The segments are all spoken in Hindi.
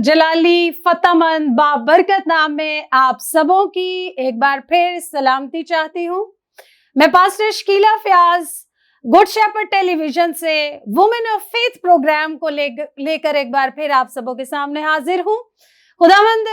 जलाली फतेहमंद बाबरकत नाम में आप सबों की एक बार फिर सलामती चाहती हूँ। मैं pastor Shakeela Fayaz good shepherd television से वुमेन ऑफ फेथ प्रोग्राम को लेकर एक बार फिर आप सबों के सामने हाजिर हूँ। खुदावंद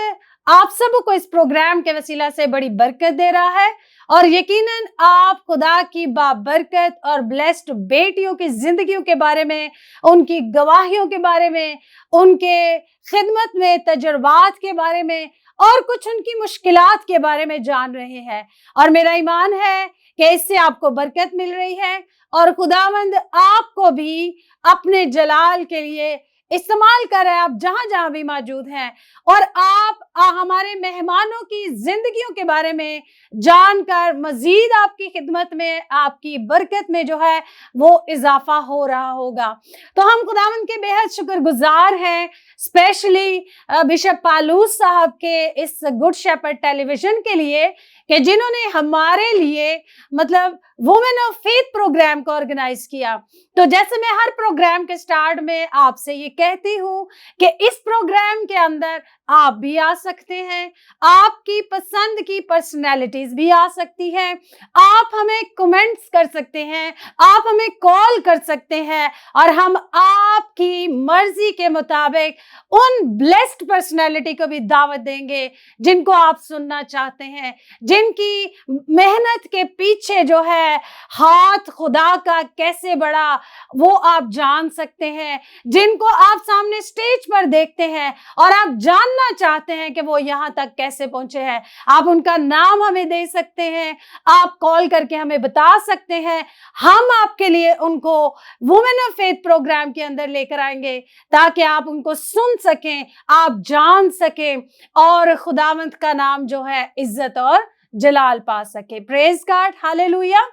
आप सबों को इस प्रोग्राम के वसीला से बड़ी बरकत दे रहा है और यकीनन आप खुदा की बाबरकत और ब्लेस्ड बेटियों की जिंदगियों के बारे में, उनकी गवाहियों के बारे में, उनके खिदमत में तजुर्बात के बारे में और कुछ उनकी मुश्किलात के बारे में जान रहे हैं। और मेरा ईमान है कि इससे आपको बरकत मिल रही है और खुदावंद आपको भी अपने जलाल के लिए इस्तेमाल कर रहे हैं, आप जहां जहां भी मौजूद हैं। और आप हमारे मेहमानों की जिंदगियों के बारे में जानकर मजीद आपकी खिदमत में, आपकी बरकत में जो है वो इजाफा हो रहा होगा। तो हम खुदावंद के बेहद शुक्रगुजार हैं, स्पेशली बिशप पालूस साहब के इस गुड शेपर्ड टेलीविजन के लिए कि जिन्होंने हमारे लिए मतलब वुमेन ऑफ फेथ प्रोग्राम को ऑर्गेनाइज किया। तो जैसे मैं हर प्रोग्राम के स्टार्ट में आपसे ये कहती हूँ कि इस प्रोग्राम के अंदर आप भी आ सकते हैं, आपकी पसंद की पर्सनैलिटीज भी आ सकती हैं, आप हमें कमेंट्स कर सकते हैं, आप हमें कॉल कर सकते हैं और हम आपकी मर्जी के मुताबिक उन ब्लेस्ड पर्सनैलिटी को भी दावत देंगे जिनको आप सुनना चाहते हैं, जिनकी मेहनत के पीछे जो है हाथ खुदा का कैसे बड़ा वो आप जान सकते हैं, जिनको आप सामने स्टेज पर देखते हैं और आप जानना चाहते हैं कि वो यहाँ तक कैसे पहुंचे हैं। आप उनका नाम हमें दे सकते हैं, आप कॉल करके हमें बता सकते हैं, हम आपके लिए उनको वुमेन ऑफ फेथ प्रोग्राम के अंदर लेकर आएंगे ताकि आप उनको सुन सकें, आप जान सकें और खुदावंद का नाम जो है इज्जत और जलाल पा सके। Praise God, hallelujah.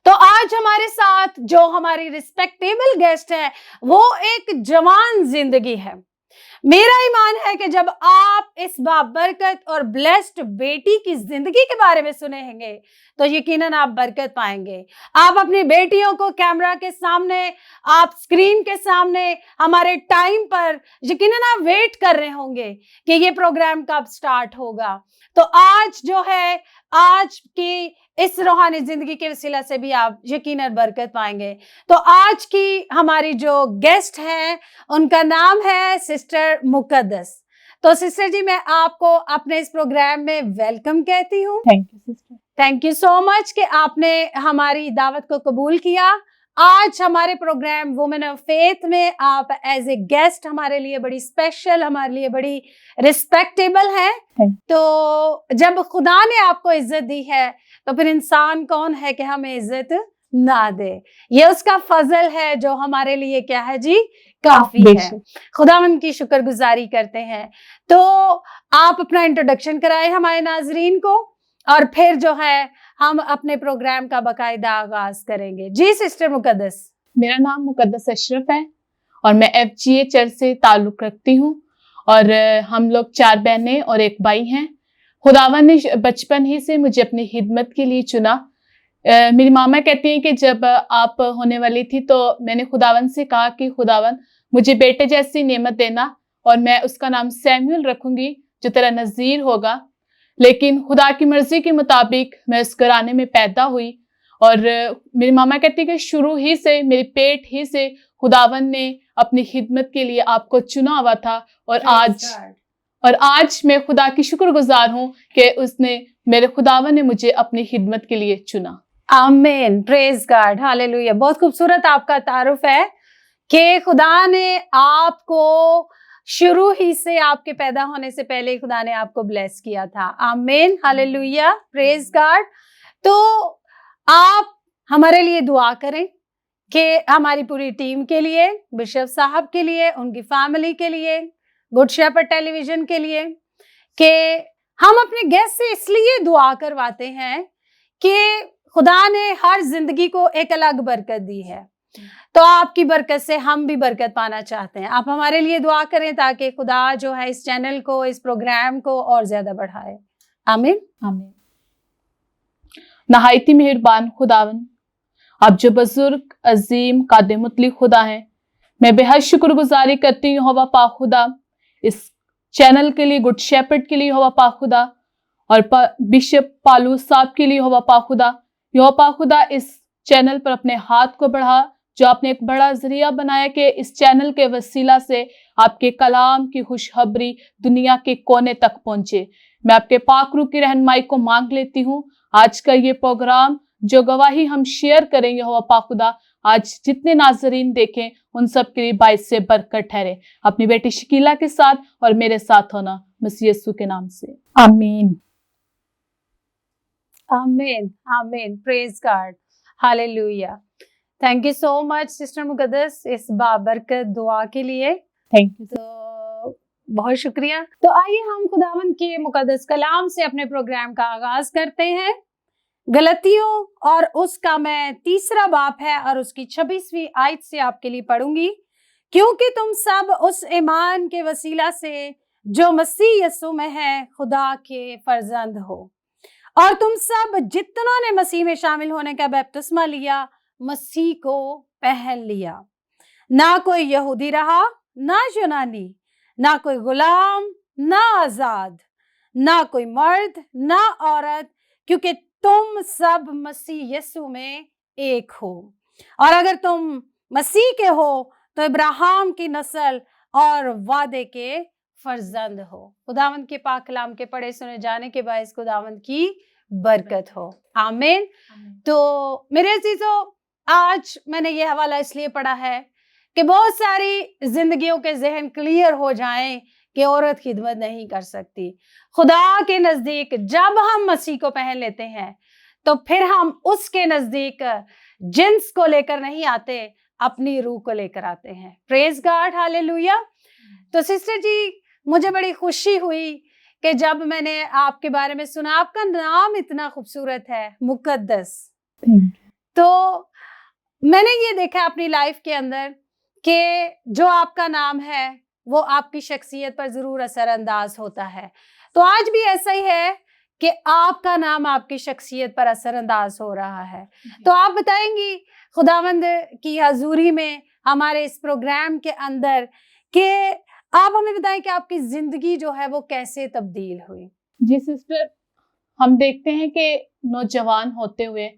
तो आज हमारे साथ जो हमारी रिस्पेक्टेबल गेस्ट है वो एक जवान जिंदगी है। मेरा ईमान है कि जब आप इस बाबरकत और ब्लेस्ड बेटी की जिंदगी के बारे में सुनेंगे तो यकीनन आप बरकत पाएंगे। आप अपनी बेटियों को कैमरा के सामने, आप स्क्रीन के सामने हमारे टाइम पर यकीनन आप वेट कर रहे होंगे कि ये प्रोग्राम कब स्टार्ट होगा। तो आज जो है, आज की इस रूहानी जिंदगी के वसीला से भी आप यकीनन बरकत पाएंगे। तो आज की हमारी जो गेस्ट हैं उनका नाम है सिस्टर मुकद्दस। तो सिस्टर जी, मैं आपको अपने इस प्रोग्राम में वेलकम कहती हूँ। Thank you sister. Thank you so much कि आपने हमारी दावत को कबूल किया। आज हमारे प्रोग्राम वुमेन ऑफ फेथ में आप एज ए गेस्ट हमारे लिए बड़ी स्पेशल, हमारे लिए बड़ी रिस्पेक्टेबल है। तो जब खुदा ने आपको इज्जत दी है तो फिर इंसान कौन है कि हमें इज्जत ना दे। ये उसका फजल है जो हमारे लिए क्या है जी, काफी है। खुदावंद की शुक्रगुजारी करते हैं। तो आप अपना इंट्रोडक्शन कराएं हमारे नाजरीन को और फिर जो है हम अपने प्रोग्राम का बाकायदा आगाज करेंगे। जी सिस्टर मुकद्दस। मेरा नाम मुकद्दस अशरफ है और मैं FGA चर्च से ताल्लुक रखती हूँ और हम लोग 4 बहनें और 1 भाई हैं। खुदावन ने बचपन ही से मुझे अपनी खिदमत के लिए चुना। मेरी मामा कहती हैं कि जब आप होने वाली थी तो मैंने खुदावन से कहा कि खुदावन मुझे बेटे जैसी नेमत देना और मैं उसका नाम सैमुअल रखूंगी जो तेरा नज़ीर होगा। लेकिन खुदा की मर्जी के मुताबिक मैं उस घराने में पैदा हुई और मेरी मामा कहती है कि शुरू ही से, मेरे पेट ही से खुदावन ने अपनी खिदमत के लिए आपको चुना हुआ था और आज मैं खुदा की शुक्रगुजार हूँ कि उसने, मेरे खुदावन ने मुझे अपनी खिदमत के लिए चुना। आमीन, प्रेज गॉड, हालेलुया। बहुत खूबसूरत आपका तारुफ है कि खुदा ने आपको शुरू ही से, आपके पैदा होने से पहले खुदा ने आपको ब्लेस किया था। आमीन, हालेलुया, प्रेज गॉड। तो आप हमारे लिए दुआ करें कि हमारी पूरी टीम के लिए, बिशप साहब के लिए, उनकी फैमिली के लिए, गुड शेपर्ड टेलीविजन के लिए, कि हम अपने गेस्ट से इसलिए दुआ करवाते हैं कि खुदा ने हर जिंदगी को एक अलग बरकत दी है। तो आपकी बरकत से हम भी बरकत पाना चाहते हैं। आप हमारे लिए दुआ करें ताकि खुदा जो है इस चैनल को, इस प्रोग्राम को और ज्यादा बढ़ाए। आमीन, आमीन। नहायती मेहरबान खुदावन, आप जो बुजुर्ग, अजीम, कादिर मुतलक खुदा हैं, मैं बेहद शुक्रगुजारी करती हूँ हवा पा खुदा इस चैनल के लिए, गुड शेपर्ड के लिए यहोवा पाक खुदा, और बिशप पालू साहब के लिए यहोवा पाक खुदा। यहोवा पाक खुदा इस चैनल पर अपने हाथ को बढ़ा, जो आपने एक बड़ा जरिया बनाया कि इस चैनल के वसीला से आपके कलाम की खुशखबरी दुनिया के कोने तक पहुंचे। मैं आपके पाक रूह की रहनुमाई को मांग लेती हूँ। आज का ये प्रोग्राम जो गवाही हम शेयर करेंगे यहोवा पाक खुदा, आज जितने नाजरीन देखें उन सब के लिए बाइस से बरकत ठहरे। अपनी बेटी शकीला के साथ और मेरे साथ होना मसीह यीशु के नाम से, आमीन। आमीन, आमीन, praise God, hallelujah. Thank you so much sister Muqaddas इस बाबरकत दुआ के लिए। Thank you. तो बहुत शुक्रिया। तो आइए हम खुदावंद के मुकद्दस कलाम से अपने प्रोग्राम का आगाज करते हैं। गलतियों और उसका मैं 3रा बाब है और उसकी 26वीं आयत से आपके लिए पढ़ूंगी। क्योंकि तुम सब उस ईमान के वसीला से जो मसीह यीशु में है खुदा के फर्जंद हो, और तुम सब जितनों ने मसीह में शामिल होने का बपतिस्मा लिया मसीह को पहन लिया। ना कोई यहूदी रहा ना यूनानी, ना कोई गुलाम ना आजाद, ना कोई मर्द ना औरत, क्योंकि तुम सब मसीह यीशु में एक हो। और अगर तुम मसीह के हो तो इब्राहिम की नस्ल और वादे के फर्जंद हो। खुदावंद के पाक कलाम के पढ़े सुने जाने के बाद खुदावंद की बरकत हो, आमीन। तो मेरे अजीजों, आज मैंने ये हवाला इसलिए पढ़ा है कि बहुत सारी जिंदगियों के जहन क्लियर हो जाएं कि औरत खिदमत नहीं कर सकती। खुदा के नजदीक जब हम मसीह को पहन लेते हैं तो फिर हम उसके नजदीक जिन्स को लेकर नहीं आते, अपनी रूह को लेकर आते हैं। Praise God, hallelujah. तो सिस्टर जी, मुझे बड़ी खुशी हुई कि जब मैंने आपके बारे में सुना, आपका नाम इतना खूबसूरत है, मुकद्दस। तो मैंने ये देखा अपनी लाइफ के अंदर कि जो आपका नाम है वो आपकी शख्सियत पर जरूर असरअंदाज होता है। तो आज भी ऐसा ही है कि आपका नाम आपकी शख्सियत पर असरअंदाज हो रहा है। तो आप बताएंगी खुदावंद की हजूरी में हमारे इस प्रोग्राम के अंदर कि आप हमें बताएं कि आपकी जिंदगी जो है वो कैसे तब्दील हुई। जी सिस्टर, हम देखते हैं कि नौजवान होते हुए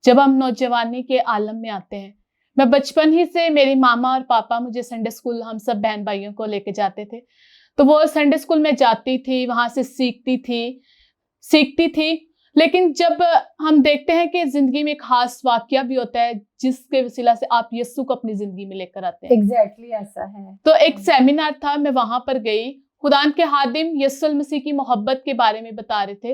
जब हम नौजवानी के आलम में आते हैं, मैं बचपन ही से, मेरी मामा और पापा मुझे संडे स्कूल, हम सब बहन भाइयों को लेके जाते थे, तो वो संडे स्कूल में जाती थी, वहां से सीखती थी। लेकिन जब हम देखते हैं कि जिंदगी में एक खास वाकया भी होता है जिसके वसीला से आप यीशु को अपनी जिंदगी में लेकर आते हैं। एग्जैक्टली ऐसा है। तो एक सेमिनार था, मैं वहां पर गई। खुदान के हादिम यीशु मसीह की मोहब्बत के बारे में बता रहे थे।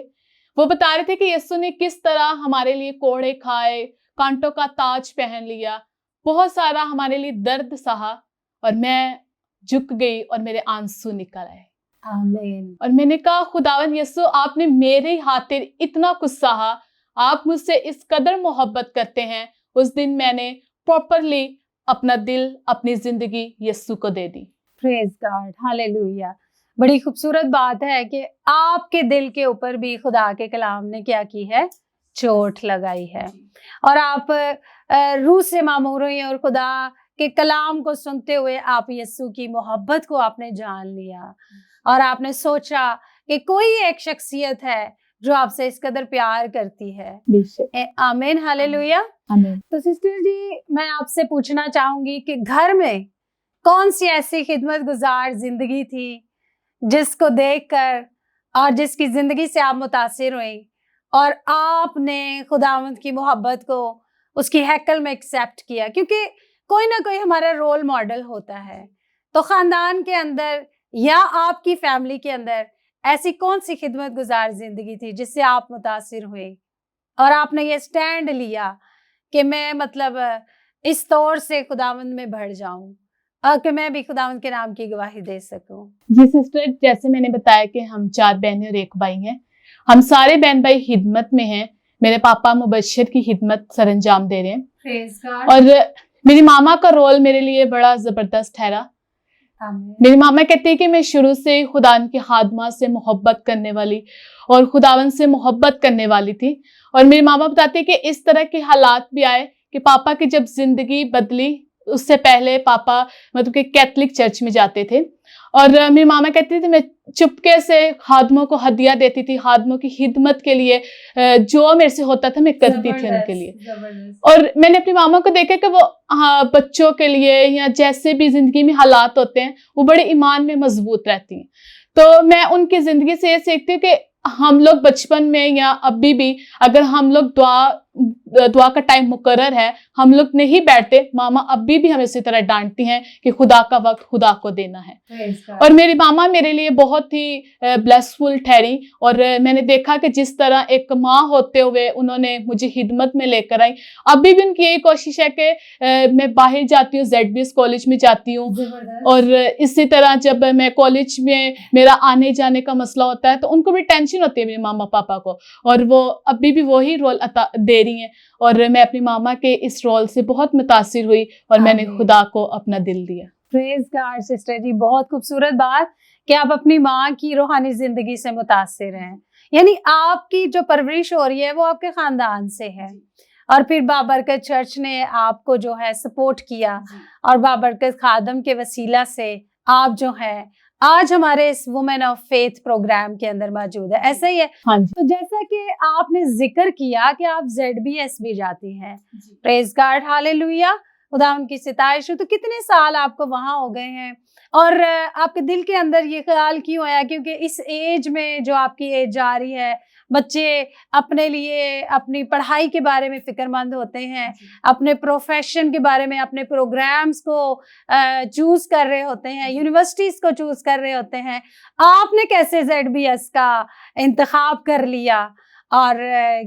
वो बता रहे थे कि यीशु ने किस तरह हमारे लिए कोड़े खाए, कांटों का ताज पहन लिया, बहुत सारा हमारे लिए दर्द सहा, और मैं झुक गई और मेरे आंसू निकल आए। आमीन। और मैंने कहा, खुदावन यीशु, आपने मेरे खातिर इतना कुछ सहा, आप मुझसे इस कदर मोहब्बत करते हैं। उस दिन मैंने प्रॉपरली अपना दिल, अपनी जिंदगी यीशु को दे दी। Praise God, hallelujah. बड़ी खूबसूरत बात है कि आपके दिल के ऊपर भी खुदा के कलाम ने क्या की है, चोट लगाई है, और आप रूह से मामूर हुई और खुदा के कलाम को सुनते हुए आप यीशु की मोहब्बत को आपने जान लिया, और आपने सोचा कि कोई एक शख्सियत है जो आपसे इस कदर प्यार करती है। आमीन, हालेलुया। तो सिस्टर जी, मैं आपसे पूछना चाहूंगी कि घर में कौन सी ऐसी खिदमत गुजार जिंदगी थी जिसको देखकर और जिसकी जिंदगी से आप मुतासिर हुई और आपने खुदावंद की मोहब्बत को उसकी हैकल में एक्सेप्ट किया? क्योंकि कोई ना कोई हमारा रोल मॉडल होता है। तो खानदान के अंदर या आपकी फैमिली के अंदर ऐसी कौन सी खिदमत गुजार जिंदगी थी जिससे आप मुतासिर हुए और आपने ये स्टैंड लिया कि मैं मतलब इस तौर से खुदावंद में बढ़ जाऊं और कि मैं भी खुदावंद के नाम की गवाही दे सकूं? जी सिस्टर, जैसे मैंने बताया कि हम 4 बहनें और 1 भाई हैं। हम सारे बहन भाई खिदमत में हैं। मेरे पापा मुबश्शिर की खिदमत सरंजाम दे रहे हैं, और मेरी मामा का रोल मेरे लिए बड़ा जबरदस्त ठहरा। मेरी मामा कहती है कि मैं शुरू से खुदावन की खादमा से मोहब्बत करने वाली और खुदावन से मोहब्बत करने वाली थी। और मेरी मामा बताती है कि इस तरह के हालात भी आए कि पापा की जब जिंदगी बदली, उससे पहले पापा मतलब कि कैथलिक चर्च में जाते थे, और मेरी मामा कहती थी मैं चुपके से खादमों को हदिया देती थी, खादमों की खिदमत के लिए जो मेरे से होता था मैं करती थी उनके लिए। और मैंने अपनी मामा को देखा कि वो बच्चों के लिए या जैसे भी जिंदगी में हालात होते हैं वो बड़े ईमान में मजबूत रहती हैं। तो मैं उनकी जिंदगी से ये सीखती हूँ कि हम लोग बचपन में या अभी भी अगर हम लोग दुआ का टाइम मुकर्रर है, हम लोग नहीं बैठते, मामा अभी भी हमें इसी तरह डांटती हैं कि खुदा का वक्त खुदा को देना है। और मेरी मामा मेरे लिए बहुत ही ब्लेसफुल ठहरी। और मैंने देखा कि जिस तरह एक माँ होते हुए उन्होंने मुझे खिदमत में लेकर आई, अभी भी उनकी यही कोशिश है कि मैं बाहर जाती हूँ, ZBS कॉलेज में जाती हूँ। और इसी तरह जब मैं कॉलेज में मेरा आने जाने का मसला होता है तो उनको भी टेंशन होती है मेरे मामा पापा को, और वो अभी भी वही रोल दे रही हैं। और मैं अपनी मामा के इस रोल से बहुत मुतासिर हुई और मैंने खुदा को अपना दिल दिया। प्रेज गॉड सिस्टर जी, बहुत खूबसूरत बात कि आप अपनी माँ की रूहानी जिंदगी से मुतासिर हैं, यानी आपकी जो परवरिश हो रही है वो आपके खानदान से है। और फिर बाबरकत चर्च ने आपको जो है सपोर्ट किया और बाबरकत खादम के वसीला से आप जो है आज हमारे इस वुमेन ऑफ फेथ प्रोग्राम के अंदर मौजूद है। ऐसा ही है। हाँ जी। तो जैसा कि आपने जिक्र किया कि आप ZBS भी जाती हैं, प्रेज गॉड, हालेलुया, खुदा उनकी सिताइश हो। तो कितने साल आपको वहां हो गए हैं और आपके दिल के अंदर ये ख्याल क्यों आया? क्योंकि इस एज में जो आपकी एज जा रही है, बच्चे अपने लिए अपनी पढ़ाई के बारे में फिक्रमंद होते हैं, अपने प्रोफेशन के बारे में, अपने प्रोग्राम्स को चूज कर रहे होते हैं, यूनिवर्सिटीज को चूज कर रहे होते हैं। आपने कैसे ZBS का इंतखाब कर लिया और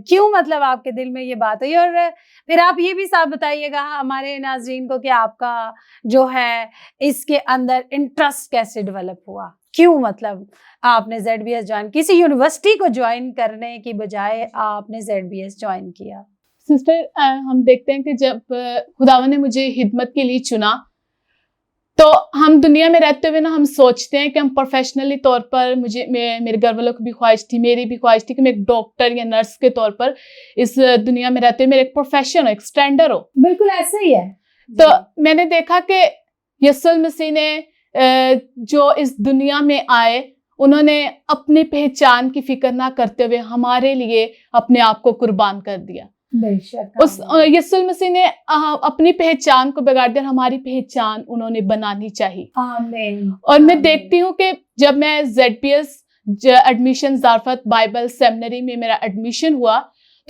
क्यों, मतलब आपके दिल में ये बात हुई? और फिर आप ये भी साफ बताइएगा हमारे नाज़रीन को कि आपका जो है इसके अंदर इंटरेस्ट कैसे डेवलप हुआ, क्यों मतलब आपने ZBS ज्वाइन, किसी यूनिवर्सिटी को ज्वाइन करने की बजाय आपने ZBS ज्वाइन किया? सिस्टर, हम देखते हैं कि जब खुदावन ने मुझे खिदमत के लिए चुना तो हम दुनिया में रहते हुए ना हम सोचते हैं कि हम प्रोफेशनली तौर पर, मेरे घर वालों की भी ख्वाहिश थी, मेरी भी ख्वाहिश थी कि मैं एक डॉक्टर या नर्स के तौर पर इस दुनिया में रहते हुए मेरा एक प्रोफेशन हो, एक स्टैंडर्ड हो। बिल्कुल ऐसा ही है। तो मैंने देखा कि यीशु मसीह ने जो इस दुनिया में आए, उन्होंने अपनी पहचान की फिक्र ना करते हुए हमारे लिए अपने आप को कुर्बान कर दिया। उस यीशु मसीह ने अपनी पहचान को बिगाड़ दिया, हमारी पहचान उन्होंने बनानी चाहिए। आमीन। और मैं देखती हूँ कि जब मैं ZBS एडमिशन ज़ारफत बाइबल सेमिनरी में मेरा एडमिशन हुआ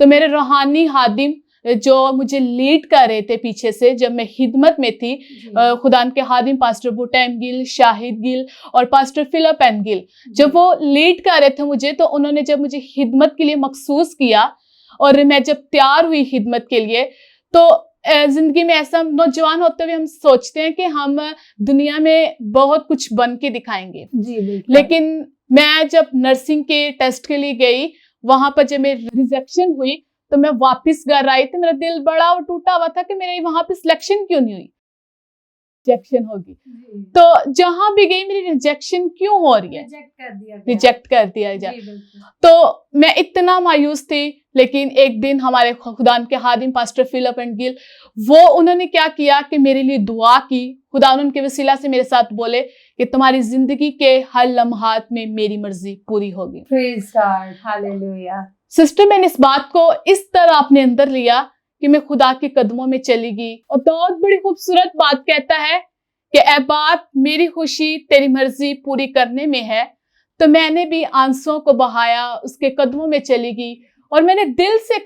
तो मेरे रूहानी हादिम जो मुझे लीड कर रहे थे पीछे से, जब मैं खिदमत में थी, खुदान के हादिम पास्टर बुटैम गिल, शाहिद गिल और पास्टर फिलिप एन गिल, जब वो लीड कर रहे थे मुझे, तो उन्होंने जब मुझे खिदमत के लिए मखसूस किया और मैं जब तैयार हुई खिदमत के लिए, तो जिंदगी में ऐसा नौजवान होते हुए हम सोचते हैं कि हम दुनिया में बहुत कुछ बन के दिखाएंगे। लेकिन मैं जब नर्सिंग के टेस्ट के लिए गई, वहां पर जब मेरी रिजेक्शन हुई तो मैं वापस घर आई तो मेरा दिल बड़ा और टूटा हुआ था कि मेरी वहां पे सिलेक्शन क्यों नहीं हुई, रिजेक्शन होगी। तो जहां भी गई मेरी रिजेक्शन क्यों हो रही है, रिजेक्ट कर दिया जाए। तो मैं इतना मायूस थी। लेकिन एक दिन हमारे खुदान के हादिम पास्टर फिलिप एंड गिल, वो उन्होंने क्या किया कि मेरे लिए दुआ की। खुदा उनके वसीला से मेरे साथ बोले कि तुम्हारी जिंदगी के हर लम्हात में मेरी मर्जी पूरी होगी। Praise God, hallelujah. सिस्टर, मैंने इस बात को इस तरह अपने अंदर लिया कि मैं खुदा के कदमों में चली गई। और बहुत बड़ी खूबसूरत बात कहता है कि ऐ बाप, मेरी खुशी तेरी मर्जी पूरी करने में है। तो मैंने भी आंसुओं को बहाया, उसके कदमों में चली गई और मैंने दिल से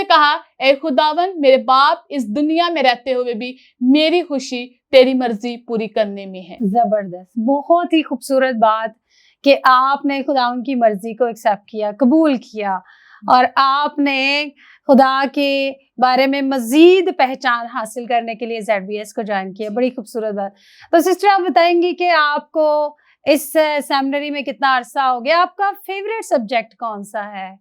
कहा ऐ खुदावन, मेरे बाप, इस दुनिया में रहते हुए भी मेरी खुशी तेरी मर्जी पूरी करने में है। जबरदस्त, बहुत ही खूबसूरत बात कि आपने खुदावन की मर्जी को एक्सेप्ट किया, कबूल किया और आपने खुदा के बारे में मजीद पहचान हासिल करने के लिए ZBS को ज्वाइन किया। बड़ी खूबसूरत बात। तो सिस्टर, आप बताएंगी कि आपको इस सेमिनरी में कितना अरसा हो गया? आपका फेवरेट सब्जेक्ट कौन सा है?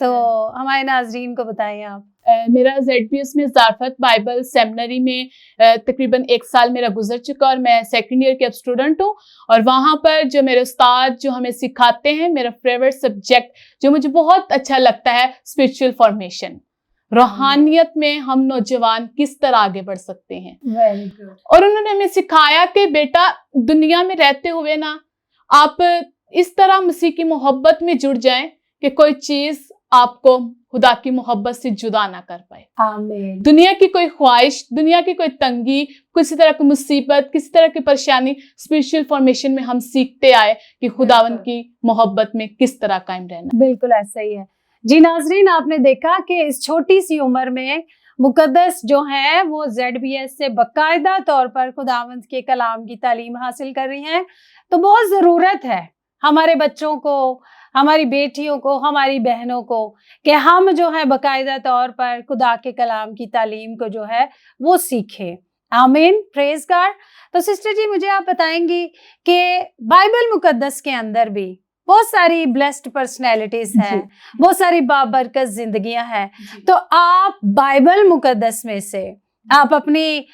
तो हमारे नाजरीन को बताएं आप। मेरा ZBS में ज़ारफत बाइबल सेमिनरी में तकरीबन 1 साल मेरा गुजर चुका और मैं सेकंड ईयर की अब स्टूडेंट हूँ। और वहाँ पर जो मेरे उस्ताद जो हमें सिखाते हैं, मेरा फेवरेट सब्जेक्ट जो मुझे बहुत अच्छा लगता है, स्पिरिचुअल फॉर्मेशन, रूहानियत में हम नौजवान किस तरह आगे बढ़ सकते हैं। Very good. और उन्होंने हमें सिखाया कि बेटा दुनिया में रहते हुए ना आप इस तरह मसीह की मोहब्बत में जुड़ जाएं कि कोई चीज आपको खुदा की मोहब्बत से जुदा ना कर पाए। आमीन। दुनिया की कोई ख्वाहिश, दुनिया की कोई तंगी, किसी तरह की मुसीबत, किसी तरह की परेशानी, स्पिरिचुअल फॉर्मेशन में हम सीखते आए कि खुदावन की मोहब्बत में किस तरह कायम रहना। बिल्कुल ऐसा ही है जी। नाजरीन, आपने देखा कि इस छोटी सी उम्र में मुकद्दस जो है वो ZBS से बाकायदा तौर पर खुदावंद के कलाम की तालीम हासिल कर रही हैं। तो बहुत ज़रूरत है हमारे बच्चों को, हमारी बेटियों को, हमारी बहनों को कि हम जो है बाकायदा तौर पर खुदा के कलाम की तालीम को जो है वो सीखें। आमीन, प्रेज गॉड। तो सिस्टर जी, मुझे आप बताएंगी कि बाइबल मुकद्दस के अंदर भी बहुत सारी ब्लेस्ड पर्सनैलिटीज हैं, बहुत सारी बाबरकत जिंदगियां हैं। तो आप बाइबल मुकद्दस में से आप अपनी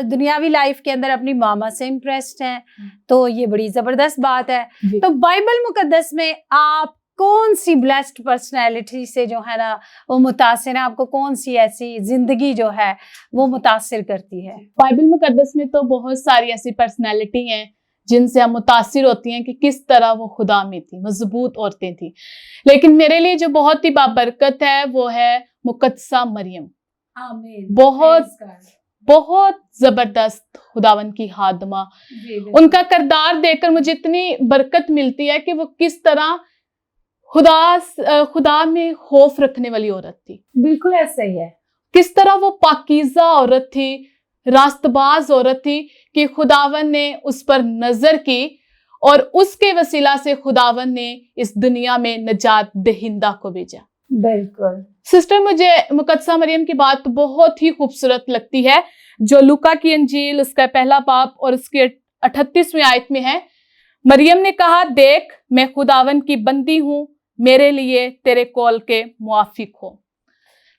दुनियावी लाइफ के अंदर अपनी मामा से इम्प्रेस्ड हैं, तो ये बड़ी जबरदस्त बात है। तो बाइबल मुकद्दस में आप कौन सी ब्लेस्ड पर्सनैलिटी से जो है ना वो मुतासिर है? आपको कौन सी ऐसी जिंदगी जो है वो मुतासिर करती है? बाइबल मुकद्दस में तो बहुत सारी ऐसी पर्सनैलिटी हैं जिनसे हम मुतासिर होती हैं कि किस तरह वो खुदा में थी, मजबूत औरतें थी। लेकिन मेरे लिए जो बहुत ही बाबरकत है वो है मुकद्दसा मरियम। आमीन। बहुत जबरदस्त खुदावन की हादमा। उनका किरदार देखकर मुझे इतनी बरकत मिलती है कि वो किस तरह खुदा में खौफ रखने वाली औरत थी। बिल्कुल ऐसा ही है। किस तरह वो पाकीज़ा औरत थी, रास्तबाज औरत थी कि खुदावन ने उस पर नजर की और उसके वसीला से खुदावन ने इस दुनिया में नजात दहिंदा को भेजा। बिल्कुल सिस्टर, मुझे मुकद्दसा मरियम की बात बहुत ही खूबसूरत लगती है जो लूका की अंजील उसका पहला बाब और उसके 38वें आयत में है। मरियम ने कहा, देख मैं खुदावन की बंदी हूं, मेरे लिए तेरे कौल के मुआफिक हो।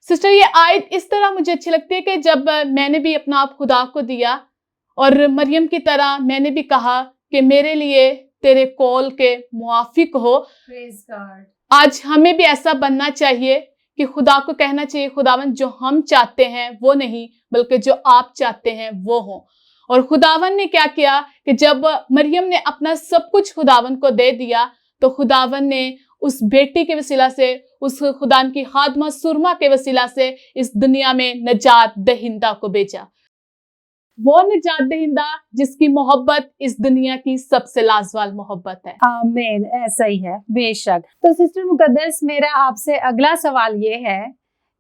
सिस्टर, ये आयत इस तरह मुझे अच्छी लगती है कि जब मैंने भी अपना आप खुदा को दिया और मरियम की तरह मैंने भी कहा कि मेरे लिए तेरे कौल के मुआफिक हो। आज हमें भी ऐसा बनना चाहिए कि खुदा को कहना चाहिए, खुदावन जो हम चाहते हैं वो नहीं बल्कि जो आप चाहते हैं वो हो। और खुदावन ने क्या किया कि जब मरियम ने अपना सब कुछ खुदावन को दे दिया तो खुदावन ने उस बेटी के वसीला से, उस खुदान की खादमा सुरमा के वसीला से इस दुनिया में नजात दहिंदा को भेजा। वो नजात दहिंदा जिसकी मोहब्बत इस दुनिया की सबसे लाजवाल मोहब्बत है। आमीन, ऐसा ही है बेशक। तो सिस्टर मुकद्दस, मेरा आपसे अगला सवाल ये है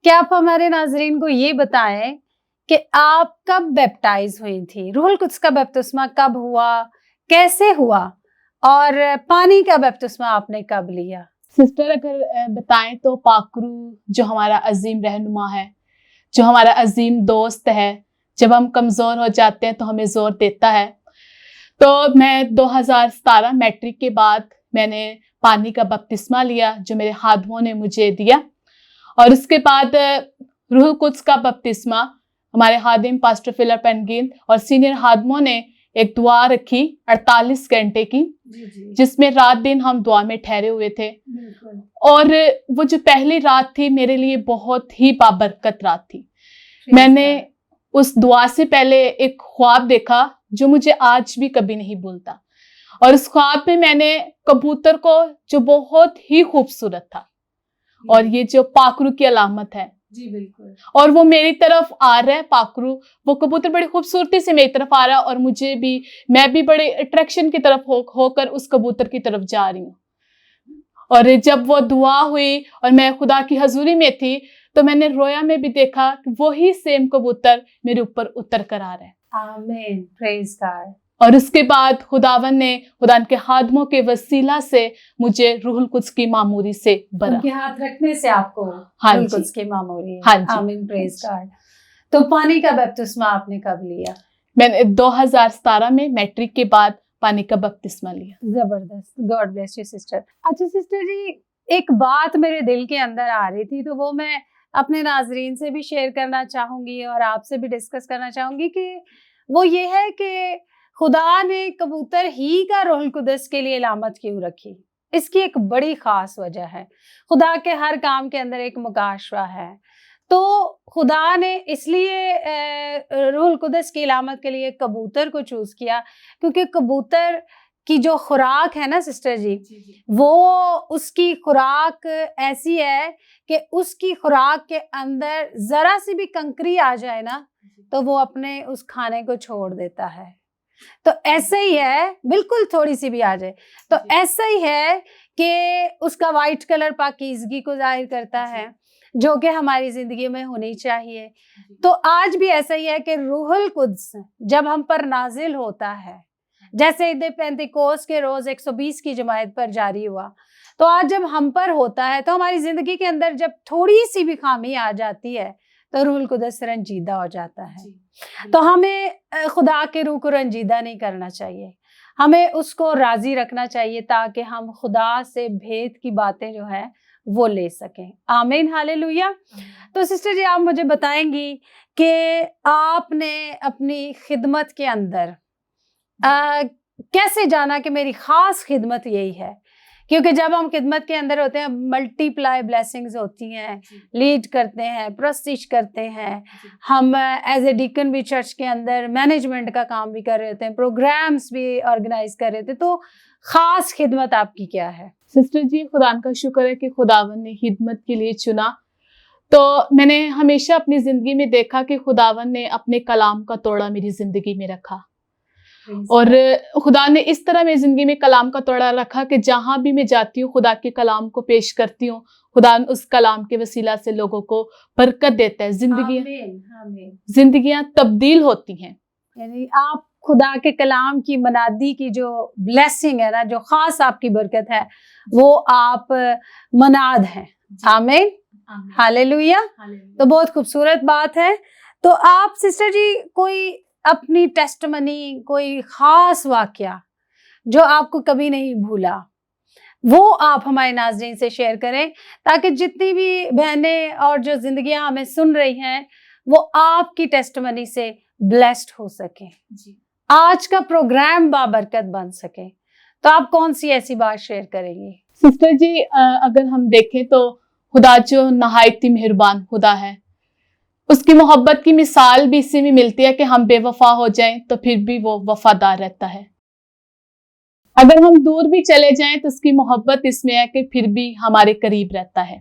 कि आप हमारे नाजरीन को ये बताएं कि आप कब बैप्टाइज हुई थी? रूहुल कुद्स का बपतिस्मा कब हुआ, कैसे हुआ, और पानी का बपतिस्मा आपने कब लिया? सिस्टर, अगर बताएं तो पाकरू जो हमारा अजीम रहनुमा है, जो हमारा अजीम दोस्त है, जब हम कमज़ोर हो जाते हैं तो हमें जोर देता है। तो मैं 2017 मैट्रिक के बाद मैंने पानी का बपतिस्मा लिया जो मेरे खादमों ने मुझे दिया। और उसके बाद रूहुल कुद्स का बपतिस्मा हमारे खादिम पास्टर फिलिप एनगिन और सीनियर खादमों ने एक दुआ रखी 48 घंटे की, जिसमें रात दिन हम दुआ में ठहरे हुए थे। और वो जो पहली रात थी मेरे लिए बहुत ही बाबरकत रात थी। मैंने उस दुआ से पहले एक ख्वाब देखा जो मुझे आज भी कभी नहीं भूलता। और उस ख्वाब में मैंने कबूतर को, जो बहुत ही खूबसूरत था, और ये जो पाखरू की अलामत है जी बिल्कुल, और वो मेरी तरफ आ रहा है पाखरू, वो कबूतर बड़ी खूबसूरती से मेरी तरफ आ रहा है और मुझे भी, मैं भी बड़े अट्रैक्शन की तरफ होकर उस कबूतर की तरफ जा रही हूँ। और जब वो दुआ हुई और मैं खुदा की हजूरी में थी तो मैंने रोया में भी देखा कि वही सेम कबूतर मेरे ऊपर उतर कर आ रहा है। आमीन, प्रेज गॉड। और उसके बाद खुदावन ने खुदान के खादमों के वसीला से मुझे रूहुल कुद्स की मामूरी से भरा। उनके हाथ रखने से आपको हाँ रूहुल जी, कुद्स की मामूरी। हाँ जी, आमीन, प्रेज गॉड। तो पानी का बपतिस्मा आपने कब लिया? मैंने 2017 में मैट्रिक के बाद पानी का बपतिस्मा लिया। जबरदस्त, गॉड ब्लेस यू सिस्टर। अच्छा सिस्टर जी, एक बात मेरे दिल के अंदर आ रही थी तो वो मैं अपने नाजरीन से भी शेयर करना चाहूंगी और आपसे भी डिस्कस करना चाहूंगी कि वो ये है कि खुदा ने कबूतर ही का रूहुल कुद्स के लिए अलामत क्यों रखी? इसकी एक बड़ी खास वजह है। खुदा के हर काम के अंदर एक मुकाशवा है। तो खुदा ने इसलिए रूहुल कुदस की इलामत के लिए कबूतर को चूज किया, क्योंकि कबूतर की जो खुराक है ना सिस्टर जी, वो उसकी खुराक ऐसी है कि उसकी खुराक के अंदर जरा सी भी कंकरी आ जाए ना तो वो अपने उस खाने को छोड़ देता है। तो ऐसे ही है, बिल्कुल थोड़ी सी भी आ जाए तो ऐसा ही है कि उसका वाइट कलर पाकीज़गी को जाहिर करता है, जो कि हमारी जिंदगी में होनी चाहिए। तो आज भी ऐसा ही है कि रूहुल कुद्स जब हम पर नाजिल होता है, जैसे ईद पेंतिकोस्त के रोज 120 की जमात पर जारी हुआ, तो आज जब हम पर होता है तो हमारी जिंदगी के अंदर जब थोड़ी सी भी खामी आ जाती है तो रूहुल कुदस रंजीदा हो जाता है। तो हमें खुदा के रूह को रंजीदा नहीं करना चाहिए, हमें उसको राजी रखना चाहिए ताकि हम खुदा से भेद की बातें जो है वो ले सकें। आमीन, हालेलुया। तो सिस्टर जी आप मुझे बताएंगी कि आपने अपनी खिदमत के अंदर कैसे जाना कि मेरी खास खिदमत यही है, क्योंकि जब हम खिदमत के अंदर होते हैं मल्टीप्लाई ब्लेसिंग्स होती हैं, लीड करते हैं, प्रस्टिश करते हैं, हम एज ए डीकन भी चर्च के अंदर मैनेजमेंट का काम भी कर रहे होते हैं, प्रोग्राम्स भी ऑर्गेनाइज कर रहे थे, तो खास खिदमत आपकी क्या है? सिस्टर जी खुदा का शुक्र है कि खुदावन ने खिदमत के लिए चुना। तो मैंने हमेशा अपनी जिंदगी में देखा कि खुदावन ने अपने कलाम का तोड़ा मेरी जिंदगी में रखा, और खुदा ने इस तरह मेरी जिंदगी में कलाम का तोड़ा रखा कि जहां भी मैं जाती हूँ खुदा के कलाम को पेश करती हूँ, खुदा उस कलाम के वसीला से लोगों को बरकत देता है, जिंदगियां तब्दील होती हैं। यानी आप खुदा के कलाम की मनादी की जो ब्लेसिंग है ना, जो खास आपकी बरकत है, वो आप मनाद हैं। आमीन, हालेलुया। तो बहुत खूबसूरत बात है। तो आप सिस्टर जी कोई अपनी टेस्टमनी, कोई खास वाकया जो आपको कभी नहीं भूला, वो आप हमारे नाज़रीन से शेयर करें, ताकि जितनी भी बहनें और जो जिंदगियां हमें सुन रही हैं वो आपकी टेस्टमनी से ब्लेस्ड हो सके, आज का प्रोग्राम बाबरकत बन सके। तो आप कौन सी ऐसी बात शेयर करेंगी? सिस्टर जी अगर हम देखें तो खुदा जो नहायती मेहरबान खुदा है, उसकी मोहब्बत की मिसाल भी इसी में मिलती है कि हम बेवफा हो जाएं तो फिर भी वो वफादार रहता है। अगर हम दूर भी चले जाएं तो उसकी मोहब्बत इसमें है कि फिर भी हमारे करीब रहता है।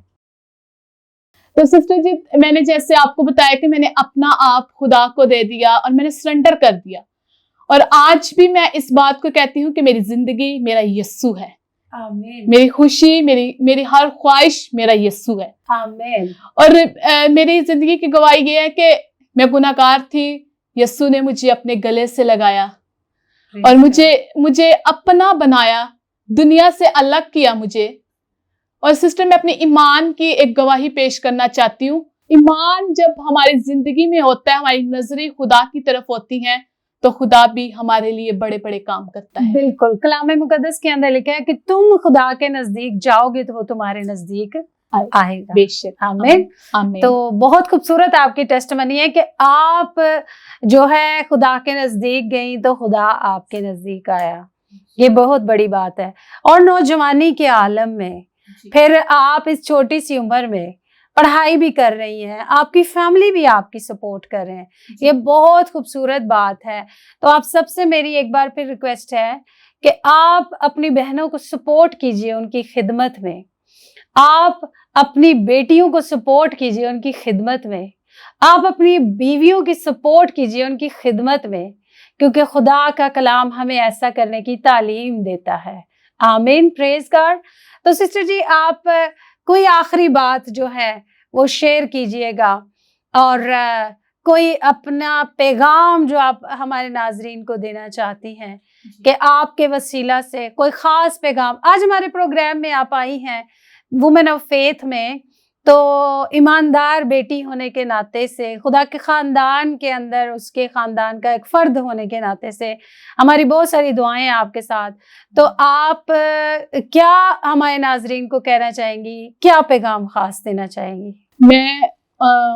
तो सिस्टर जी मैंने जैसे आपको बताया कि मैंने अपना आप खुदा को दे दिया और मैंने सरेंडर कर दिया, और आज भी मैं इस बात को कहती हूँ कि मेरी जिंदगी मेरा यीशु है। आमीन। मेरी खुशी, मेरी हर ख्वाहिश मेरा यीशु है। आमीन। और मेरी जिंदगी की गवाही ये है कि मैं गुनाहगार थी, यीशु ने मुझे अपने गले से लगाया और मुझे अपना बनाया, दुनिया से अलग किया मुझे। और सिस्टर मैं अपने ईमान की एक गवाही पेश करना चाहती हूँ। ईमान जब हमारी जिंदगी में होता है, हमारी नजरें खुदा की तरफ होती हैं, तो खुदा भी हमारे लिए बड़े बड़े काम करता है। बिल्कुल, कलाम मुकद्दस के अंदर लिखा है कि तुम खुदा के नजदीक जाओगे तो वो तुम्हारे नजदीक आएगा। बेशक। आमीन। आमीन। तो बहुत खूबसूरत आपकी टेस्टमनी है कि आप जो है खुदा के नजदीक गई तो खुदा आपके नजदीक आया, ये बहुत बड़ी बात है। और नौजवानी के आलम में फिर आप इस छोटी सी उम्र में पढ़ाई भी कर रही हैं, आपकी फैमिली भी आपकी सपोर्ट कर रहे हैं, ये बहुत खूबसूरत बात है। तो आप सबसे मेरी एक बार फिर रिक्वेस्ट है कि आप अपनी बहनों को सपोर्ट कीजिए उनकी खिदमत में, आप अपनी बेटियों को सपोर्ट कीजिए उनकी खिदमत में, आप अपनी बीवियों की सपोर्ट कीजिए उनकी खिदमत में, क्योंकि खुदा का कलाम हमें ऐसा करने की तालीम देता है। आमीन, प्रेज गॉड। तो सिस्टर जी आप कोई आखिरी बात जो है वो शेयर कीजिएगा, और कोई अपना पैगाम जो आप हमारे नाजरीन को देना चाहती हैं कि आपके वसीला से कोई ख़ास पैगाम। आज हमारे प्रोग्राम में आप आई हैं वुमेन ऑफ फेथ में, तो ईमानदार बेटी होने के नाते से, खुदा के ख़ानदान के अंदर उसके ख़ानदान का एक फ़र्द होने के नाते से हमारी बहुत सारी दुआएं आपके साथ। तो आप क्या हमारे नाजरीन को कहना चाहेंगी, क्या पैगाम ख़ास देना चाहेंगी? मैं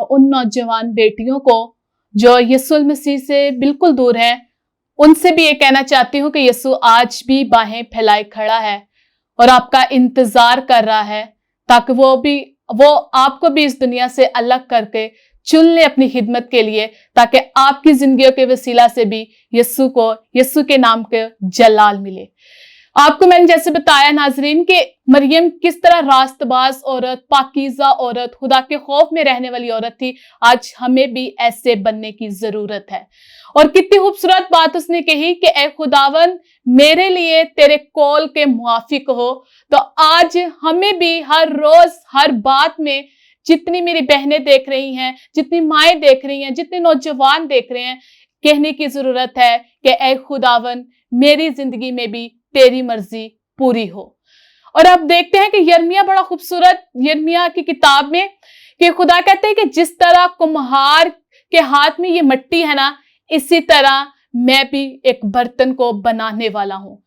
उन नौजवान बेटियों को जो यीशु मसीह से बिल्कुल दूर हैं, उनसे भी ये कहना चाहती हूँ कि यीशु आज भी बाहें फैलाए खड़ा है और आपका इंतज़ार कर रहा है, ताकि वो भी वो आपको भी इस दुनिया से अलग करके चुन ले अपनी खिदमत के लिए, ताकि आपकी जिंदगियों के वसीला से भी यीशु के नाम के जलाल मिले। आपको मैंने जैसे बताया नाजरीन कि मरियम किस तरह रास्तबाज औरत, पाकीज़ा औरत, खुदा के खौफ में रहने वाली औरत थी। आज हमें भी ऐसे बनने की जरूरत है। और कितनी खूबसूरत बात उसने कही कि ए खुदावन, मेरे लिए तेरे कौल के मुआफिक हो। तो आज हमें भी हर रोज हर बात में, जितनी मेरी बहनें देख रही हैं, जितनी माएँ देख रही हैं, जितने नौजवान देख रहे हैं, कहने की जरूरत है कि ए खुदावन, मेरी जिंदगी में भी तेरी मर्जी पूरी हो। और अब देखते हैं कि यिर्मयाह बड़ा खूबसूरत, यिर्मयाह की किताब में कि खुदा कहते हैं कि जिस तरह कुम्हार के हाथ में ये मिट्टी है ना, इसी तरह मैं भी एक बर्तन को बनाने वाला हूं।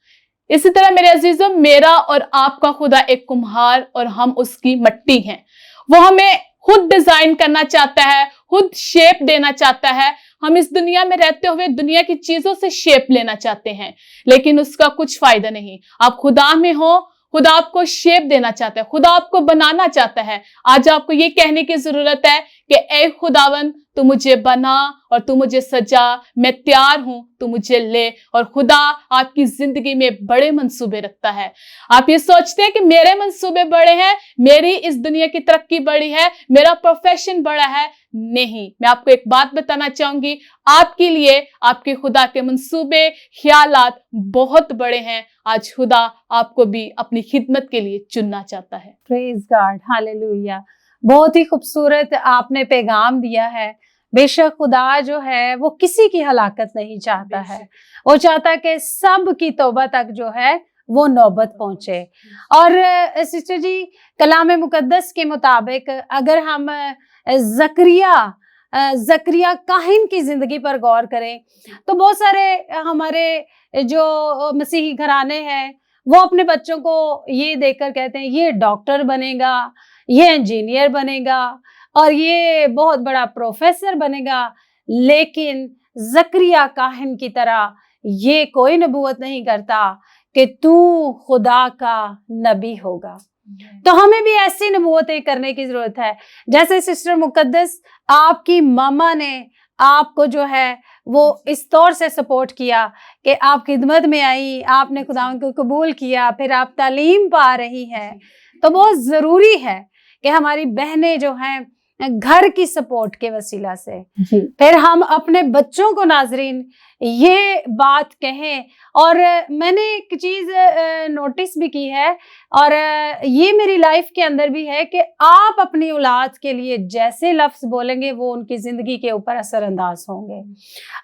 इसी तरह मेरे अजीजों, मेरा और आपका खुदा एक कुम्हार और हम उसकी मिट्टी हैं। वो हमें खुद डिजाइन करना चाहता है, खुद शेप देना चाहता है। हम इस दुनिया में रहते हुए दुनिया की चीजों से शेप लेना चाहते हैं, लेकिन उसका कुछ फायदा नहीं। आप खुदा में हो, खुदा आपको शेप देना चाहता है, खुदा आपको बनाना चाहता है। आज आपको ये कहने की जरूरत है कि ए खुदावन, तू मुझे बना और तू मुझे सजा, मैं तैयार हूं, तू मुझे ले। और खुदा आपकी जिंदगी में बड़े मंसूबे रखता है। आप ये सोचते हैं कि मेरे मंसूबे बड़े हैं, मेरी इस दुनिया की तरक्की बड़ी है, मेरा प्रोफेशन बड़ा है। नहीं, मैं आपको एक बात बताना चाहूंगी, आपके लिए आपके खुदा के मंसूबे, ख्यालात बहुत बड़े हैं। आज खुदा आपको भी अपनी खिदमत के लिए चुनना चाहता है। Praise God, hallelujah. बहुत ही खूबसूरत आपने पैगाम दिया है। बेशक खुदा जो है वो किसी की हलाकत नहीं चाहता है, वो चाहता है कि सब की तौबा तक जो है वो नौबत पहुंचे। और सिस्टर जी, कलाम मुकद्दस के मुताबिक अगर हम जकरिया काहिन की जिंदगी पर गौर करें तो बहुत सारे हमारे जो मसीही घराने हैं वो अपने बच्चों को ये देखकर कहते हैं ये डॉक्टर बनेगा, ये इंजीनियर बनेगा और ये बहुत बड़ा प्रोफेसर बनेगा। लेकिन जकरिया काहिन की तरह ये कोई नबूवत नहीं करता कि तू खुदा का नबी होगा। तो हमें भी ऐसी नबूवतें करने की जरूरत है। जैसे सिस्टर मुकद्दस, आपकी मामा ने आपको जो है वो इस तौर से सपोर्ट किया कि आप खिदमत में आई, आपने खुदा को कबूल किया, फिर आप तालीम पा रही हैं। तो बहुत ज़रूरी है कि हमारी बहनें जो हैं घर की सपोर्ट के वसीला से फिर हम अपने बच्चों को नाजरीन ये बात कहें। और मैंने एक चीज़ नोटिस भी की है और ये मेरी लाइफ के अंदर भी है कि आप अपनी औलाद के लिए जैसे लफ्ज़ बोलेंगे वो उनकी ज़िंदगी के ऊपर असरअंदाज होंगे।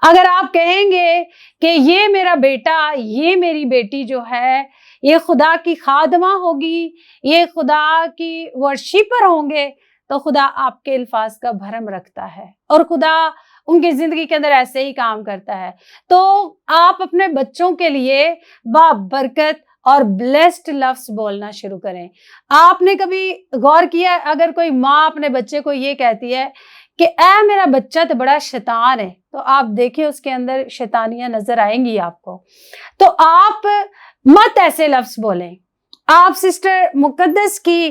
अगर आप कहेंगे कि ये मेरा बेटा, ये मेरी बेटी जो है ये खुदा की खादमा होगी, ये खुदा की वर्शिपर होंगे, तो खुदा आपके अल्फाज का भरम रखता है और खुदा उनकी जिंदगी के अंदर ऐसे ही काम करता है। तो आप अपने बच्चों के लिए बाबरकत और ब्लेस्ड लफ्ज बोलना शुरू करें। आपने कभी गौर किया, अगर कोई माँ अपने बच्चे को ये कहती है कि ऐ मेरा बच्चा तो बड़ा शैतान है, तो आप देखिए उसके अंदर शैतानियां नजर आएंगी आपको। तो आप मत ऐसे लफ्ज बोलें। आप सिस्टर मुकद्दस की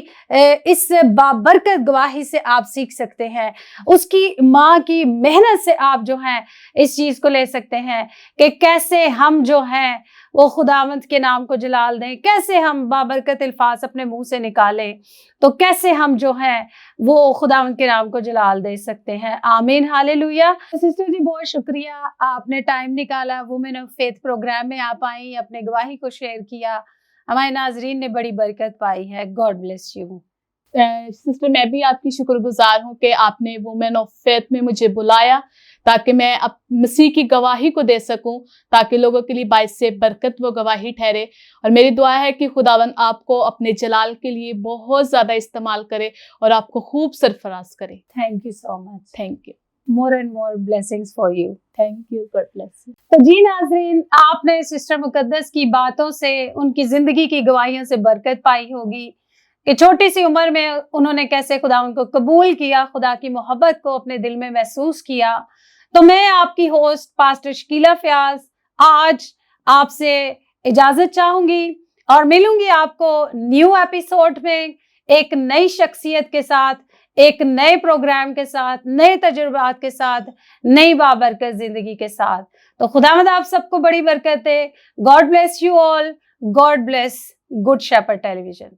इस बाबरकत गवाही से आप सीख सकते हैं, उसकी माँ की मेहनत से आप जो हैं इस चीज़ को ले सकते हैं कि कैसे हम जो हैं वो खुदावंत के नाम को जलाल दें, कैसे हम बाबरकत अल्फाज अपने मुंह से निकालें, तो कैसे हम जो हैं वो खुदावंत के नाम को जलाल दे सकते हैं। आमीन, हालेलुया। सिस्टर जी बहुत शुक्रिया, आपने टाइम निकाला, वुमेन ऑफ फेथ प्रोग्राम में आप आई, अपने गवाही को शेयर किया, हमारे नाजरीन ने बड़ी बरकत पाई है। God bless you. सिस्टर, मैं भी आपकी शुक्रगुजार हूँ कि आपने वुमेन ऑफ फेथ में मुझे बुलाया ताकि मैं अब मसीह की गवाही को दे सकूं, ताकि लोगों के लिए बाइस से बरकत वो गवाही ठहरे। और मेरी दुआ है कि खुदावन आपको अपने जलाल के लिए बहुत ज़्यादा इस्तेमाल करे और आपको खूब सरफराज करे। Thank you so much. Thank you. More and more blessings for you. Thank you, God bless you. तो जी नाजरीन, आपने सिस्टर मुकद्दस की बातों से, उनकी जिंदगी की गवाहियों से बरकत पाई होगी कि छोटी सी उम्र में उन्होंने कैसे खुदा उनको कबूल किया, खुदा की मोहब्बत को अपने दिल में महसूस किया। तो मैं आपकी होस्ट पास्टर शकीला फयाज आज आपसे इजाजत चाहूंगी और मिलूंगी आपको न्यू एपिसोड में एक नई शख्सियत के साथ, एक नए प्रोग्राम के साथ, नए तजुर्बात के साथ, नई बाबरकत जिंदगी के साथ। तो खुदावंद आप सबको बड़ी बरकत है। God bless you all. God bless good shepherd television.